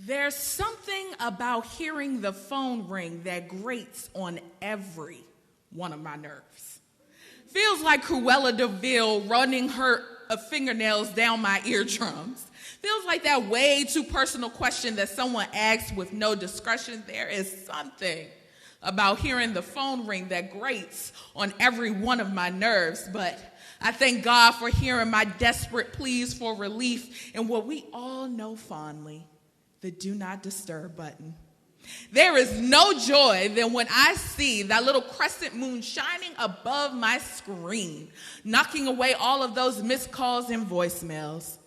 There's something about hearing the phone ring that grates on every one of my nerves. Feels like Cruella de Vil running her fingernails down my eardrums. Feels like that way too personal question that someone asks with no discretion. There is something about hearing the phone ring that grates on every one of my nerves, but I thank God for hearing my desperate pleas for relief in what we all know fondly, the do not disturb button. There is no joy than when I see that little crescent moon shining above my screen, knocking away all of those missed calls and voicemails.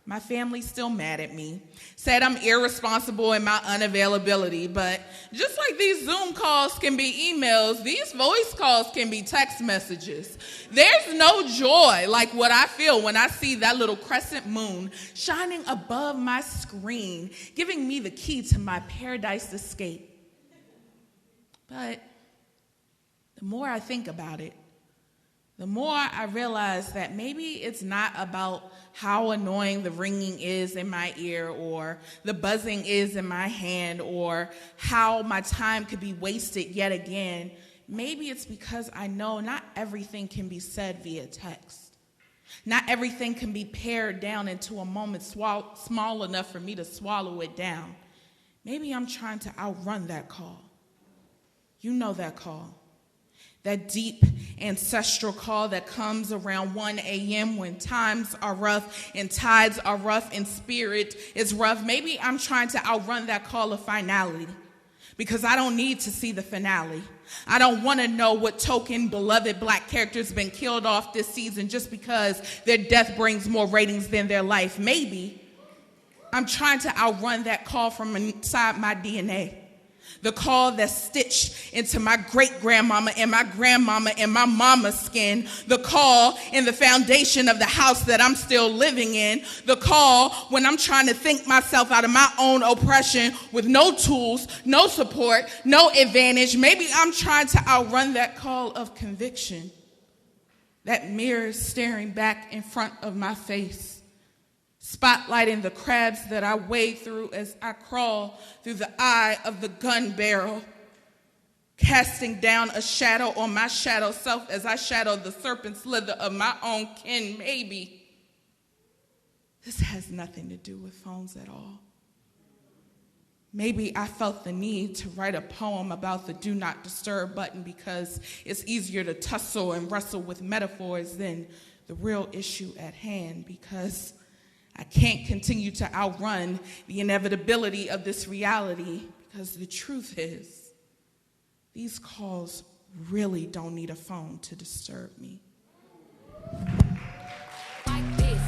My family's still mad at me, said I'm irresponsible in my unavailability, but just like these Zoom calls can be emails, these voice calls can be text messages. There's no joy like what I feel when I see that little crescent moon shining above my screen, giving me the key to my paradise escape. But the more I think about it, the more I realize that maybe it's not about how annoying the ringing is in my ear or the buzzing is in my hand or how my time could be wasted yet again. Maybe it's because I know not everything can be said via text. Not everything can be pared down into a moment small enough for me to swallow it down. Maybe I'm trying to outrun that call. You know that call. That deep ancestral call that comes around 1 a.m. when times are rough and tides are rough and spirit is rough. Maybe I'm trying to outrun that call of finality because I don't need to see the finale. I don't want to know what token beloved black character's been killed off this season just because their death brings more ratings than their life. Maybe I'm trying to outrun that call from inside my DNA. The call that's stitched into my great-grandmama and my grandmama and my mama's skin. The call in the foundation of the house that I'm still living in. The call when I'm trying to think myself out of my own oppression with no tools, no support, no advantage. Maybe I'm trying to outrun that call of conviction. That mirror staring back in front of my face. Spotlighting the crabs that I wade through as I crawl through the eye of the gun barrel, casting down a shadow on my shadow self as I shadow the serpent slither of my own kin. Maybe this has nothing to do with phones at all. Maybe I felt the need to write a poem about the do not disturb button because it's easier to tussle and wrestle with metaphors than the real issue at hand, because I can't continue to outrun the inevitability of this reality, because the truth is, these calls really don't need a phone to disturb me. Like this.